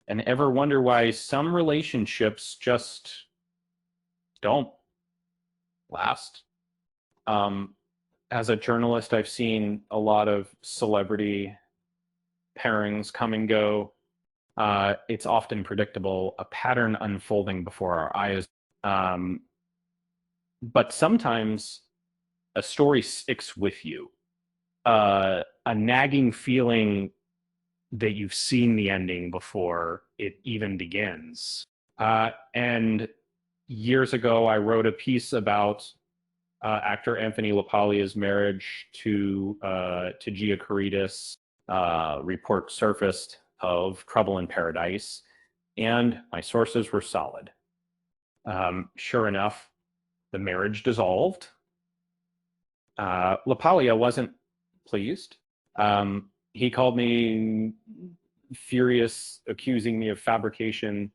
And ever wonder why some relationships just don't last? Um, as a journalist, I've seen a lot of celebrity pairings come and go. It's often predictable, a pattern unfolding before our eyes. Um, but sometimes a story sticks with you. A nagging feeling that you've seen the ending before it even begins. And years ago, I wrote a piece about actor Anthony LaPaglia's marriage to Gia Caritas. Report surfaced of Trouble in Paradise, and my sources were solid. Sure enough, the marriage dissolved. LaPaglia wasn't pleased. He called me furious, accusing me of fabrication.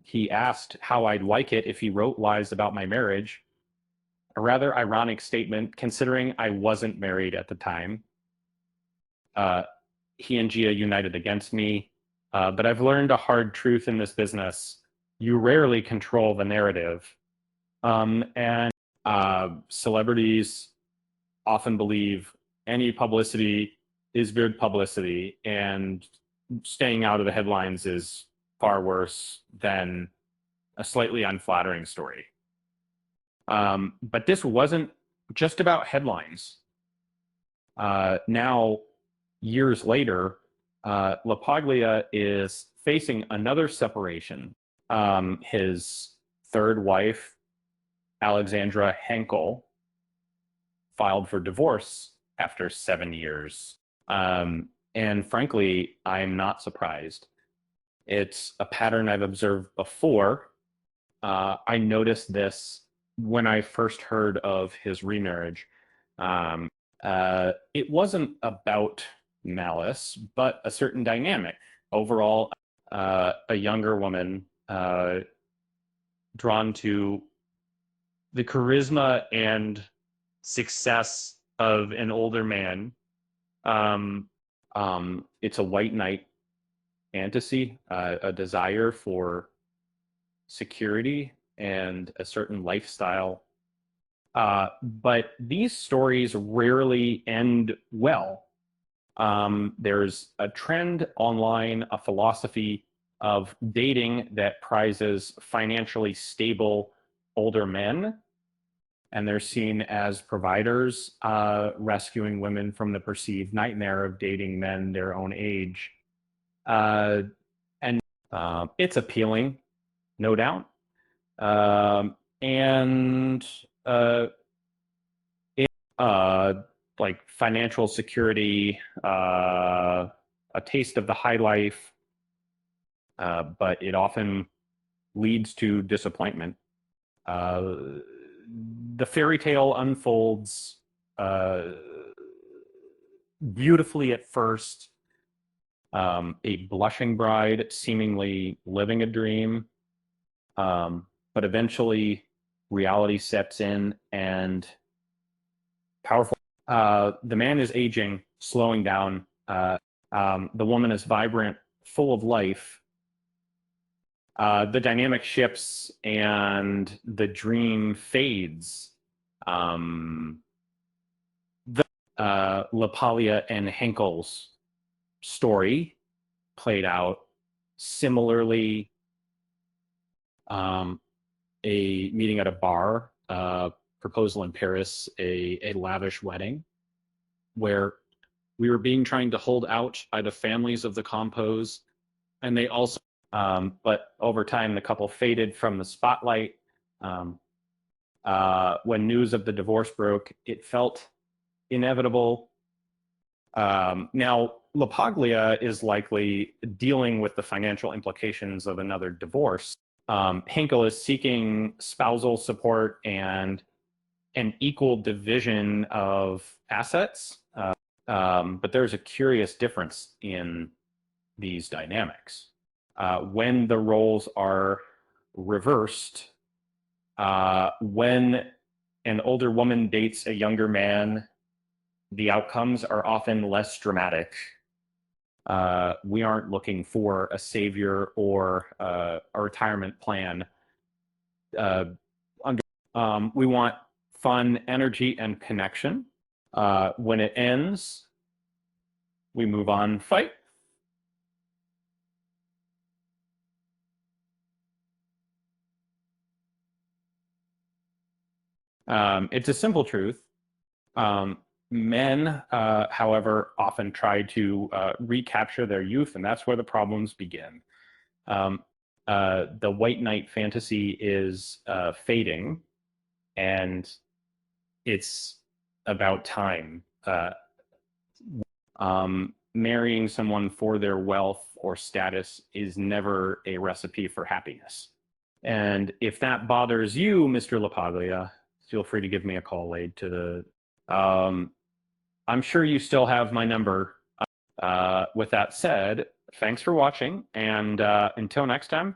He asked how I'd like it if he wrote lies about my marriage. A rather ironic statement, considering I wasn't married at the time. Uh, he and Gia united against me, but I've learned a hard truth in this business. You rarely control the narrative. And celebrities often believe any publicity is good publicity, and staying out of the headlines is far worse than a slightly unflattering story. But this wasn't just about headlines. Now, years later, LaPaglia is facing another separation. His third wife, Alexandra Henkel, filed for divorce after 7 years. And frankly, I'm not surprised. It's a pattern I've observed before. I noticed this when I first heard of his remarriage. It wasn't about malice, but a certain dynamic. Overall, a younger woman drawn to the charisma and success of an older man. It's a white knight fantasy, a desire for security and a certain lifestyle. But these stories rarely end well. There's a trend online, a philosophy of dating that prizes financially stable older men, and they're seen as providers, rescuing women from the perceived nightmare of dating men their own age. And it's appealing, no doubt. And it, like financial security, a taste of the high life, but it often leads to disappointment. The fairy tale unfolds beautifully at first. A blushing bride seemingly living a dream, but eventually reality sets in and powerful. The man is aging, slowing down. The woman is vibrant, full of life. The dynamic shifts and the dream fades. LaPaglia and Henkel's story played out similarly. A meeting at a bar, proposal in Paris, a lavish wedding, where we were trying to hold out by the families of the compos, and they also, but over time the couple faded from the spotlight. When news of the divorce broke, it felt inevitable. Now, LaPaglia is likely dealing with the financial implications of another divorce. Henkel is seeking spousal support and an equal division of assets. But there's a curious difference in these dynamics. When the roles are reversed, when an older woman dates a younger man, the outcomes are often less dramatic. We aren't looking for a savior or a retirement plan. Uh, we want fun, energy, and connection. When it ends, we move on, fight. It's a simple truth. Um, Men, however, often try to recapture their youth, and that's where the problems begin. Um, the white knight fantasy is fading, and it's about time. Marrying someone for their wealth or status is never a recipe for happiness. And if that bothers you, Mr. LaPaglia, feel free to give me a call later. I'm sure you still have my number. With that said, thanks for watching, and until next time,